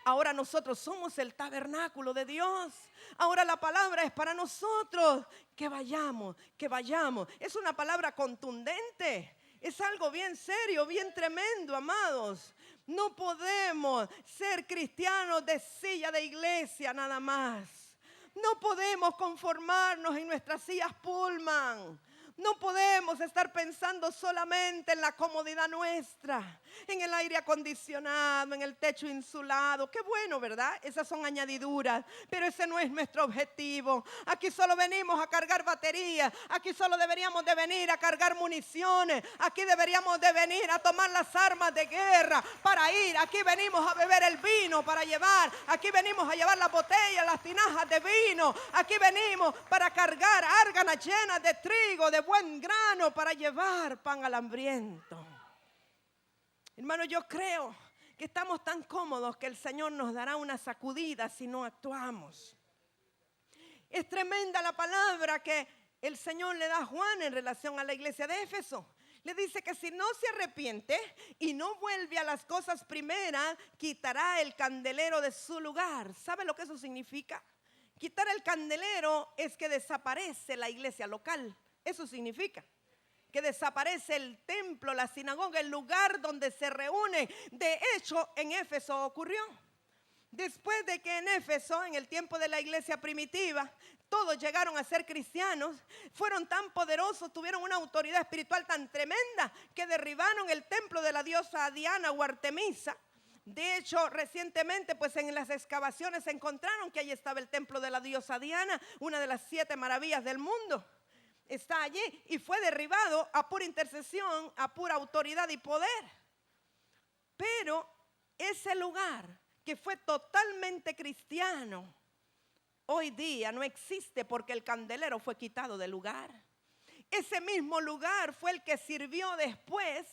[SPEAKER 1] Ahora nosotros somos el tabernáculo de Dios. Ahora la palabra es para nosotros. Que vayamos, que vayamos. Es una palabra contundente. Es algo bien serio, bien tremendo, amados. No podemos ser cristianos de silla de iglesia nada más. No podemos conformarnos en nuestras sillas Pullman. No podemos estar pensando solamente en la comodidad nuestra, en el aire acondicionado, en el techo insulado. Qué bueno, ¿verdad? Esas son añadiduras, pero ese no es nuestro objetivo. Aquí solo venimos a cargar baterías, aquí solo deberíamos de venir a cargar municiones, aquí deberíamos de venir a tomar las armas de guerra para ir. Aquí venimos a beber el vino para llevar, aquí venimos a llevar las botellas, las tinajas de vino, aquí venimos para cargar árganas llenas de trigo, de buen grano para llevar pan al hambriento. Hermano, yo creo que estamos tan cómodos que el Señor nos dará una sacudida si no actuamos. Es tremenda la palabra que el Señor le da a Juan en relación a la iglesia de Éfeso. Le dice que si no se arrepiente y no vuelve a las cosas primeras, quitará el candelero de su lugar. ¿Sabe lo que eso significa? Quitar el candelero es que desaparece la iglesia local. Eso significa que desaparece el templo, la sinagoga, el lugar donde se reúne. De hecho, en Éfeso ocurrió. Después de que en Éfeso, en el tiempo de la iglesia primitiva, todos llegaron a ser cristianos, fueron tan poderosos, tuvieron una autoridad espiritual tan tremenda que derribaron el templo de la diosa Diana o Artemisa. De hecho, recientemente, pues en las excavaciones se encontraron que allí estaba el templo de la diosa Diana, una de las 7 maravillas del mundo. Está allí y fue derribado a pura intercesión, a pura autoridad y poder. Pero ese lugar que fue totalmente cristiano, hoy día no existe porque el candelero fue quitado del lugar. Ese mismo lugar fue el que sirvió después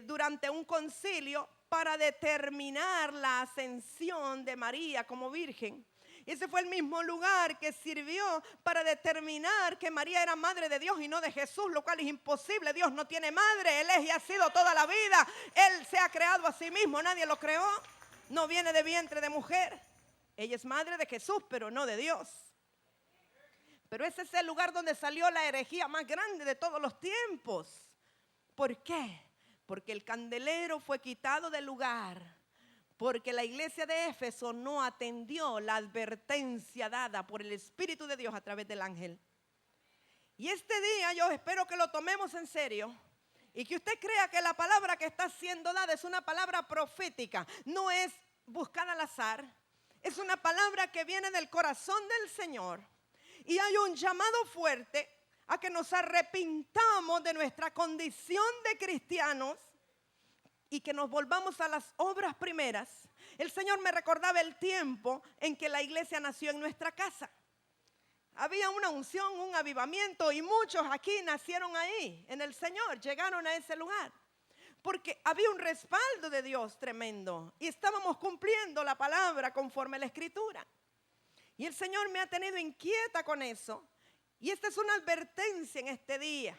[SPEAKER 1] durante un concilio para determinar la ascensión de María como virgen. Ese fue el mismo lugar que sirvió para determinar que María era madre de Dios y no de Jesús, lo cual es imposible. Dios no tiene madre, Él es y ha sido toda la vida. Él se ha creado a sí mismo, nadie lo creó. No viene de vientre de mujer. Ella es madre de Jesús, pero no de Dios. Pero ese es el lugar donde salió la herejía más grande de todos los tiempos. ¿Por qué? Porque el candelero fue quitado del lugar. Porque la iglesia de Éfeso no atendió la advertencia dada por el Espíritu de Dios a través del ángel. Y este día yo espero que lo tomemos en serio y que usted crea que la palabra que está siendo dada es una palabra profética, no es buscada al azar, es una palabra que viene del corazón del Señor. Y hay un llamado fuerte a que nos arrepintamos de nuestra condición de cristianos y que nos volvamos a las obras primeras. El Señor me recordaba el tiempo en que la iglesia nació en nuestra casa. Había una unción, un avivamiento y muchos aquí nacieron ahí en el Señor, llegaron a ese lugar. Porque había un respaldo de Dios tremendo y estábamos cumpliendo la palabra conforme a la Escritura. Y el Señor me ha tenido inquieta con eso. Y esta es una advertencia en este día.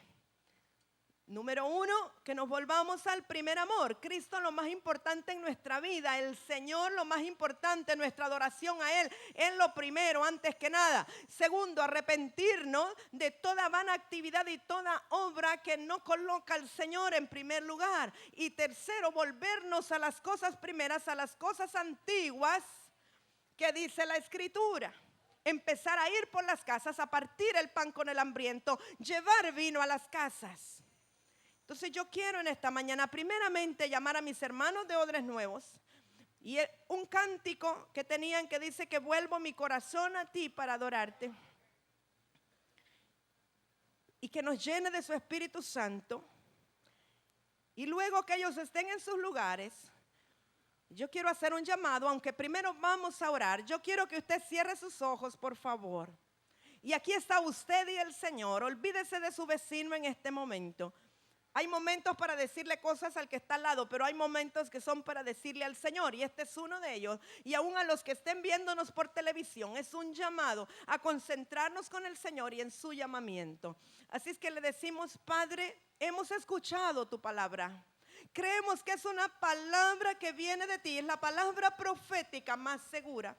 [SPEAKER 1] Número 1, que nos volvamos al primer amor. Cristo lo más importante en nuestra vida. El Señor lo más importante, nuestra adoración a Él. Es lo primero, antes que nada. Segundo, arrepentirnos de toda vana actividad y toda obra que no coloca al Señor en primer lugar. Y tercero, volvernos a las cosas primeras, a las cosas antiguas que dice la Escritura. Empezar a ir por las casas, a partir el pan con el hambriento, llevar vino a las casas. Entonces yo quiero en esta mañana primeramente llamar a mis hermanos de Odres Nuevos y un cántico que tenían que dice que vuelvo mi corazón a ti para adorarte y que nos llene de su Espíritu Santo. Y luego que ellos estén en sus lugares, yo quiero hacer un llamado, aunque primero vamos a orar. Yo quiero que usted cierre sus ojos, por favor. Y aquí está usted y el Señor. Olvídese de su vecino en este momento. Hay momentos para decirle cosas al que está al lado, pero hay momentos que son para decirle al Señor, y este es uno de ellos. Y aún a los que estén viéndonos por televisión, es un llamado a concentrarnos con el Señor y en su llamamiento. Así es que le decimos: Padre, hemos escuchado tu palabra. Creemos que es una palabra que viene de ti, es la palabra profética más segura.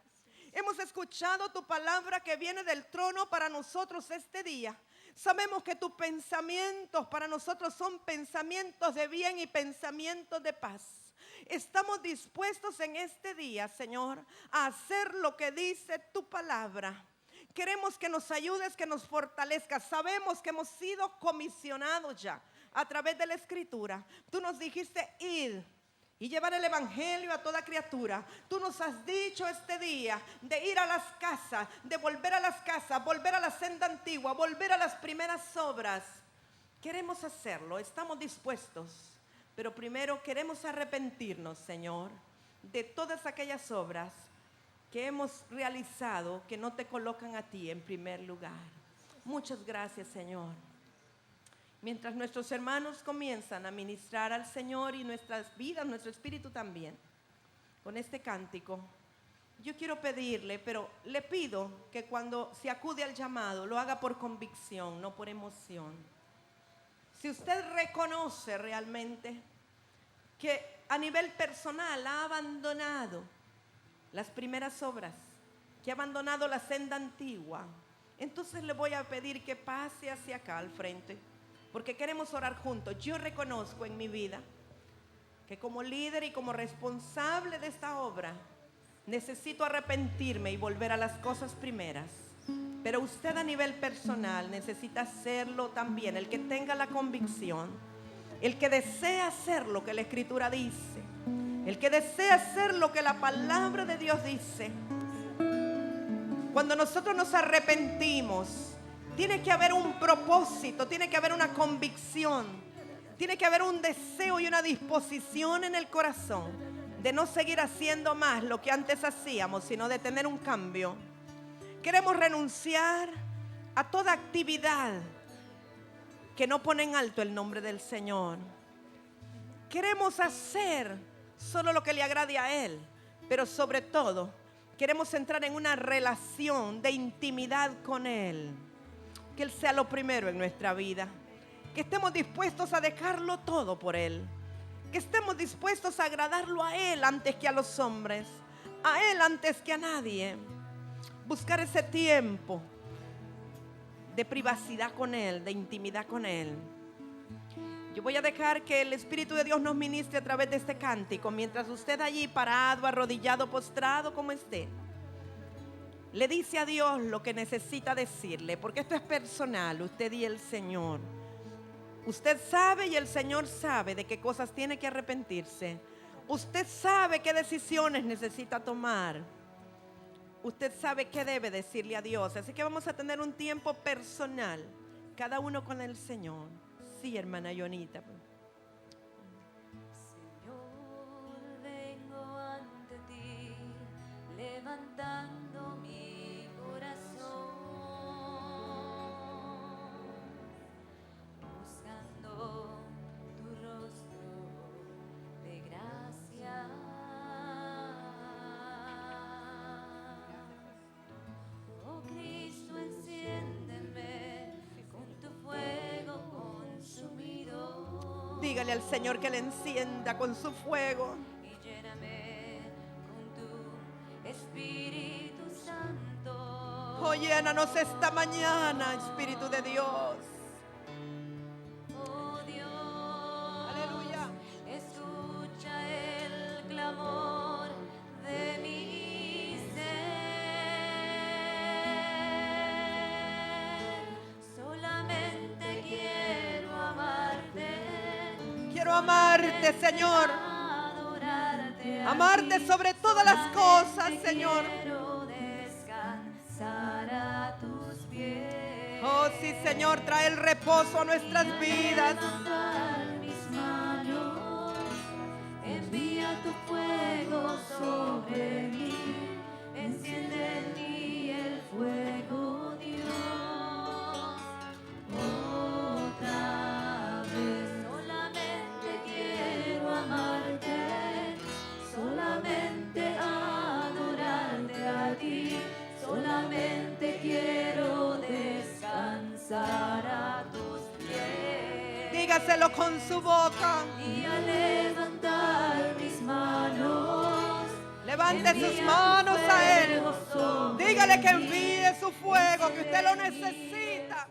[SPEAKER 1] Hemos escuchado tu palabra que viene del trono para nosotros este día. Sabemos que tus pensamientos para nosotros son pensamientos de bien y pensamientos de paz. Estamos dispuestos en este día, Señor, a hacer lo que dice tu palabra. Queremos que nos ayudes, que nos fortalezcas. Sabemos que hemos sido comisionados ya a través de la Escritura. Tú nos dijiste ir y llevar el evangelio a toda criatura. Tú nos has dicho este día de ir a las casas, de volver a las casas, volver a la senda antigua, volver a las primeras obras. Queremos hacerlo, estamos dispuestos, pero primero queremos arrepentirnos, Señor, de todas aquellas obras que hemos realizado que no te colocan a ti en primer lugar. Muchas gracias, Señor. Mientras nuestros hermanos comienzan a ministrar al Señor y nuestras vidas, nuestro espíritu también, con este cántico, yo quiero pedirle, pero le pido que cuando se acude al llamado, lo haga por convicción, no por emoción. Si usted reconoce realmente que a nivel personal ha abandonado las primeras obras, que ha abandonado la senda antigua, entonces le voy a pedir que pase hacia acá al frente, porque queremos orar juntos. Yo reconozco en mi vida que como líder y como responsable de esta obra necesito arrepentirme y volver a las cosas primeras. Pero usted a nivel personal necesita hacerlo también. El que tenga la convicción, el que desea hacer lo que la Escritura dice, el que desea hacer lo que la palabra de Dios dice. Cuando nosotros nos arrepentimos, tiene que haber un propósito, tiene que haber una convicción, tiene que haber un deseo y una disposición en el corazón de no seguir haciendo más lo que antes hacíamos, sino de tener un cambio. Queremos renunciar a toda actividad que no pone en alto el nombre del Señor. Queremos hacer solo lo que le agrade a Él, pero sobre todo queremos entrar en una relación de intimidad con Él. Que Él sea lo primero en nuestra vida. Que estemos dispuestos a dejarlo todo por Él. Que estemos dispuestos a agradarlo a Él antes que a los hombres. A Él antes que a nadie. Buscar ese tiempo de privacidad con Él, de intimidad con Él. Yo voy a dejar que el Espíritu de Dios nos ministre a través de este cántico. Mientras usted allí parado, arrodillado, postrado, como esté, le dice a Dios lo que necesita decirle. Porque esto es personal, usted y el Señor. Usted sabe y el Señor sabe de qué cosas tiene que arrepentirse. Usted sabe qué decisiones necesita tomar. Usted sabe qué debe decirle a Dios. Así que vamos a tener un tiempo personal, cada uno con el Señor. Sí, hermana Jonita.
[SPEAKER 2] Señor, vengo ante ti, levantando mi corazón, buscando tu rostro de gracia. Oh Cristo, enciéndeme con tu fuego consumidor.
[SPEAKER 1] Dígale al Señor que le encienda con su fuego.
[SPEAKER 2] Y lléname con tu Espíritu Santo.
[SPEAKER 1] Oh, llénanos esta mañana, Espíritu de Dios.
[SPEAKER 2] Oh Dios,
[SPEAKER 1] Aleluya.
[SPEAKER 2] escucha el clamor de mi ser. Solamente quiero amarte.
[SPEAKER 1] Quiero amarte, Señor.
[SPEAKER 2] Adorarte,
[SPEAKER 1] Amarte sobre todas las cosas, Señor.
[SPEAKER 2] quiero descansar a tus pies.
[SPEAKER 1] Oh, sí, Señor, trae el reposo a nuestras vidas.
[SPEAKER 2] Levantar mis manos, envía tu fuego sobre mí, enciende en mí el fuego, Dios. Otra vez, solamente quiero amarte, solamente adorarte a ti, solamente quiero descansar a tus pies.
[SPEAKER 1] Dígaselo con su boca.
[SPEAKER 2] Y al levantar mis manos,
[SPEAKER 1] Levante sus
[SPEAKER 2] envía
[SPEAKER 1] manos
[SPEAKER 2] tu
[SPEAKER 1] a Él.
[SPEAKER 2] fuego sobre
[SPEAKER 1] Dígale que
[SPEAKER 2] mí.
[SPEAKER 1] envíe su fuego, que usted lo necesita.